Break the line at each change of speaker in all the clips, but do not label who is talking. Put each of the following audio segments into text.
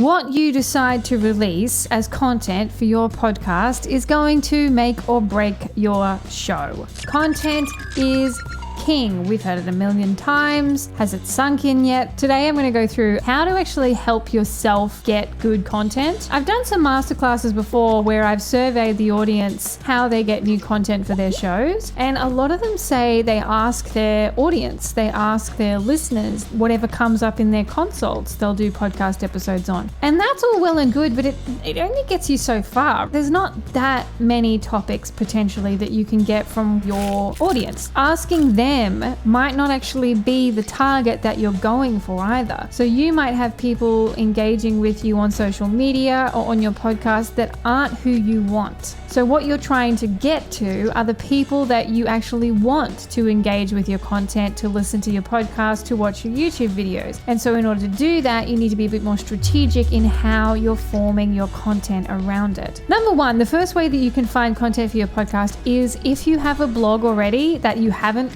What you decide to release as content for your podcast is going to make or break your show. Content is king. We've heard it a million times. Has it sunk in yet? Today I'm going to go through how to actually help yourself get good content. I've done some masterclasses before where I've surveyed the audience how they get new content for their shows, and a lot of them say they ask their audience, they ask their listeners, whatever comes up in their consults, they'll do podcast episodes on. And that's all well and good, but it only gets you so far. There's not that many topics potentially that you can get from your audience. Asking them might not actually be the target that you're going for either. So you might have people engaging with you on social media or on your podcast that aren't who you want. So what you're trying to get to are the people that you actually want to engage with your content, to listen to your podcast, to watch your YouTube videos. And so in order to do that, you need to be a bit more strategic in how you're forming your content around it. Number one, the first way that you can find content for your podcast is if you have a blog already that you haven't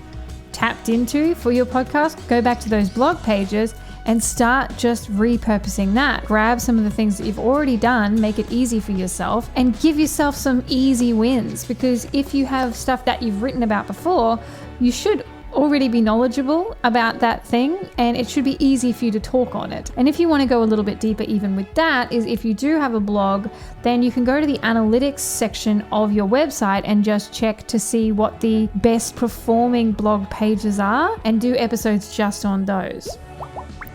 tapped into for your podcast, go back to those blog pages and start just repurposing that. Grab some of the things that you've already done, make it easy for yourself, and give yourself some easy wins. Because if you have stuff that you've written about before, you should already be knowledgeable about that thing, and it should be easy for you to talk on it. And if you want to go a little bit deeper even with that, is if you do have a blog, then you can go to the analytics section of your website and just check to see what the best performing blog pages are and do episodes just on those.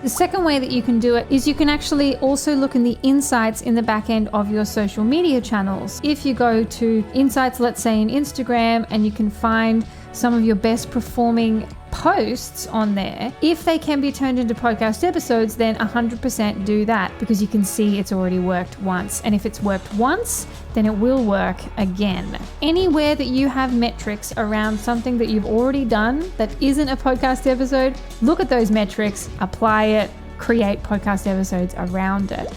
The second way that you can do it is you can actually also look in the insights in the back end of your social media channels. If you go to insights, let's say in Instagram, and you can find some of your best performing posts on there, if they can be turned into podcast episodes, then 100% do that, because you can see it's already worked once. And if it's worked once, then it will work again. Anywhere that you have metrics around something that you've already done that isn't a podcast episode, look at those metrics, apply it, create podcast episodes around it.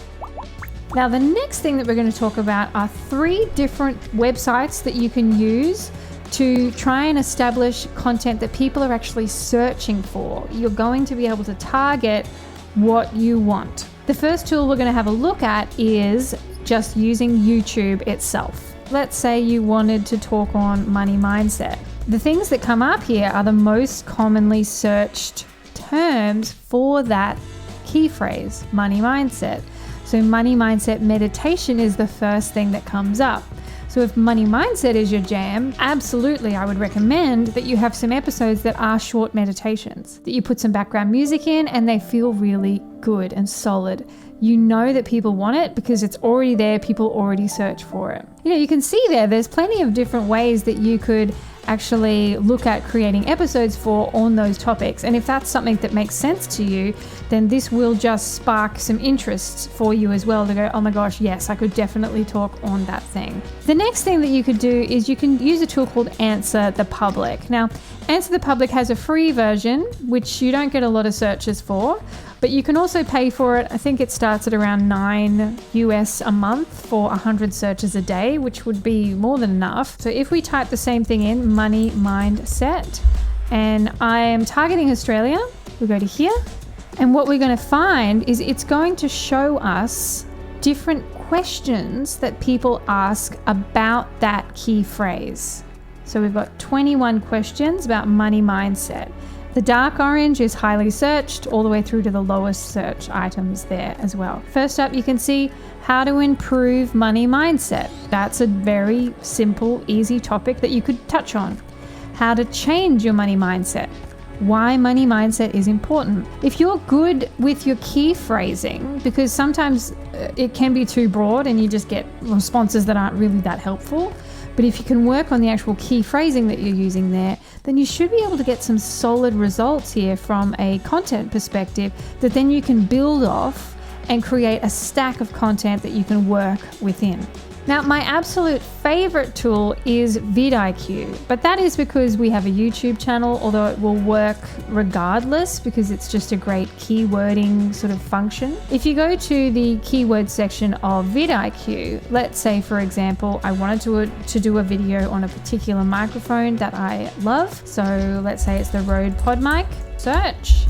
Now, the next thing that we're going to talk about are 3 different websites that you can use to try and establish content that people are actually searching for. You're going to be able to target what you want. The first tool we're going to have a look at is just using YouTube itself. Let's say you wanted to talk on money mindset. The things that come up here are the most commonly searched terms for that key phrase, money mindset. So money mindset meditation is the first thing that comes up. So if money mindset is your jam, absolutely I would recommend that you have some episodes that are short meditations, that you put some background music in and they feel really good and solid. You know that people want it because it's already there, people already search for it. You know, you can see there's plenty of different ways that you could actually look at creating episodes for on those topics. And if that's something that makes sense to you, then this will just spark some interest for you as well to go, oh my gosh, yes, I could definitely talk on that thing. The next thing that you could do is you can use a tool called AnswerThePublic. Now, AnswerThePublic has a free version, which you don't get a lot of searches for, but you can also pay for it. I think it starts at around $9 US a month for 100 searches a day, which would be more than enough. So if we type the same thing in, money mindset, and I am targeting Australia, we'll go to here. And what we're going to find is it's going to show us different questions that people ask about that key phrase. So we've got 21 questions about money mindset. The dark orange is highly searched all the way through to the lowest search items there as well. First up, you can see how to improve money mindset. That's a very simple, easy topic that you could touch on. How to change your money mindset. Why money mindset is important. If you're good with your key phrasing, because sometimes it can be too broad and you just get responses that aren't really that helpful. But if you can work on the actual key phrasing that you're using there, then you should be able to get some solid results here from a content perspective that then you can build off and create a stack of content that you can work within. Now, my absolute favorite tool is vidIQ, but that is because we have a YouTube channel, although it will work regardless because it's just a great keywording sort of function. If you go to the keyword section of vidIQ, let's say, for example, I wanted to do a video on a particular microphone that I love. So let's say it's the Rode PodMic. Search.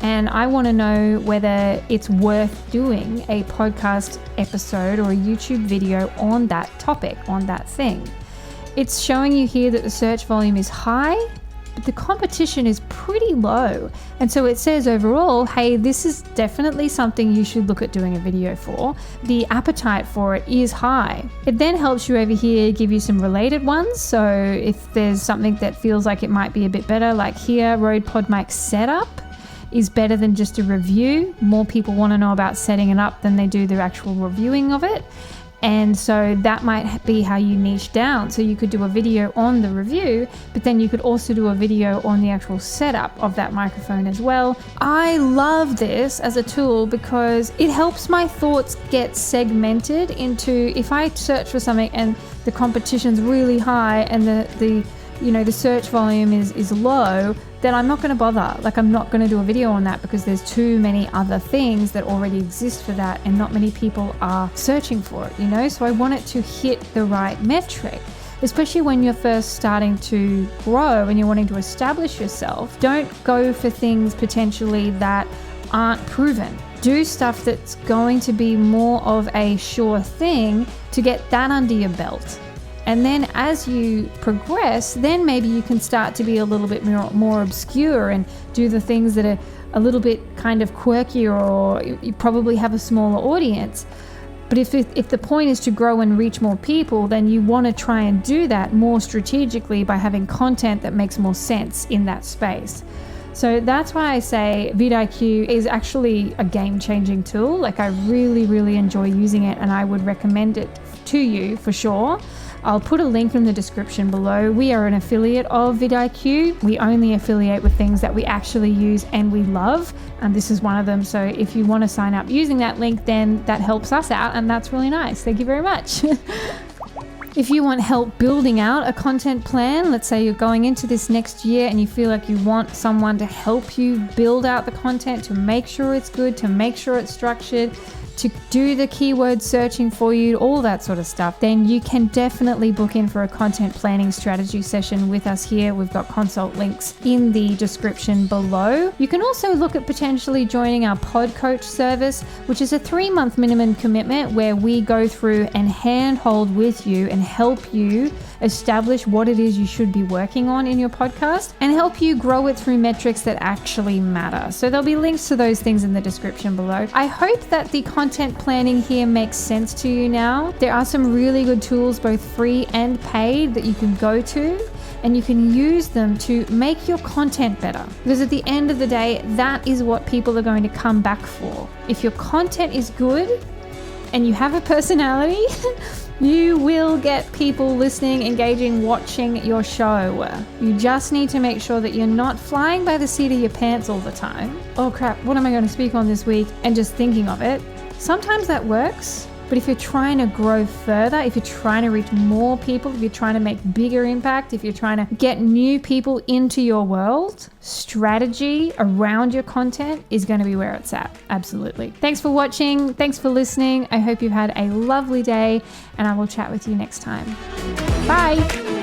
and I want to know whether it's worth doing a podcast episode or a YouTube video on that topic, on that thing. It's showing you here that the search volume is high, but the competition is pretty low. And so it says overall, hey, this is definitely something you should look at doing a video for. The appetite for it is high. It then helps you over here, give you some related ones. So if there's something that feels like it might be a bit better, like here, Rode PodMic setup is better than just a review. More people want to know about setting it up than they do the actual reviewing of it. And so that might be how you niche down. So you could do a video on the review, but then you could also do a video on the actual setup of that microphone as well. I love this as a tool because it helps my thoughts get segmented into, if I search for something and the competition's really high and the search volume is low, then I'm not going to bother. Like, I'm not going to do a video on that because there's too many other things that already exist for that and not many people are searching for it, So I want it to hit the right metric, especially when you're first starting to grow and you're wanting to establish yourself. Don't go for things potentially that aren't proven. Do stuff that's going to be more of a sure thing to get that under your belt. And then as you progress, then maybe you can start to be a little bit more obscure and do the things that are a little bit kind of quirkier, or you probably have a smaller audience. But if the point is to grow and reach more people, then you want to try and do that more strategically by having content that makes more sense in that space. So that's why I say vidIQ is actually a game-changing tool. Like, I really, really enjoy using it, and I would recommend it to you for sure. I'll put a link in the description below. We are an affiliate of vidIQ. We only affiliate with things that we actually use and we love, and this is one of them. So if you want to sign up using that link, then that helps us out, and that's really nice. Thank you very much. If you want help building out a content plan, let's say you're going into this next year and you feel like you want someone to help you build out the content, to make sure it's good, to make sure it's structured, to do the keyword searching for you, all that sort of stuff, then you can definitely book in for a content planning strategy session with us here. We've got consult links in the description below. You can also look at potentially joining our PodCoach service, which is a 3-month minimum commitment where we go through and handhold with you and help you establish what it is you should be working on in your podcast and help you grow it through metrics that actually matter. So there'll be links to those things in the description below. I hope that the content planning here makes sense to you now. There are some really good tools, both free and paid, that you can go to, and you can use them to make your content better. Because at the end of the day, that is what people are going to come back for. If your content is good and you have a personality, you will get people listening, engaging, watching your show. You just need to make sure that you're not flying by the seat of your pants all the time. Oh crap, what am I going to speak on this week? And just thinking of it. Sometimes that works, but if you're trying to grow further, if you're trying to reach more people, if you're trying to make bigger impact, if you're trying to get new people into your world, strategy around your content is going to be where it's at. Absolutely. Thanks for watching. Thanks for listening. I hope you've had a lovely day, and I will chat with you next time. Bye.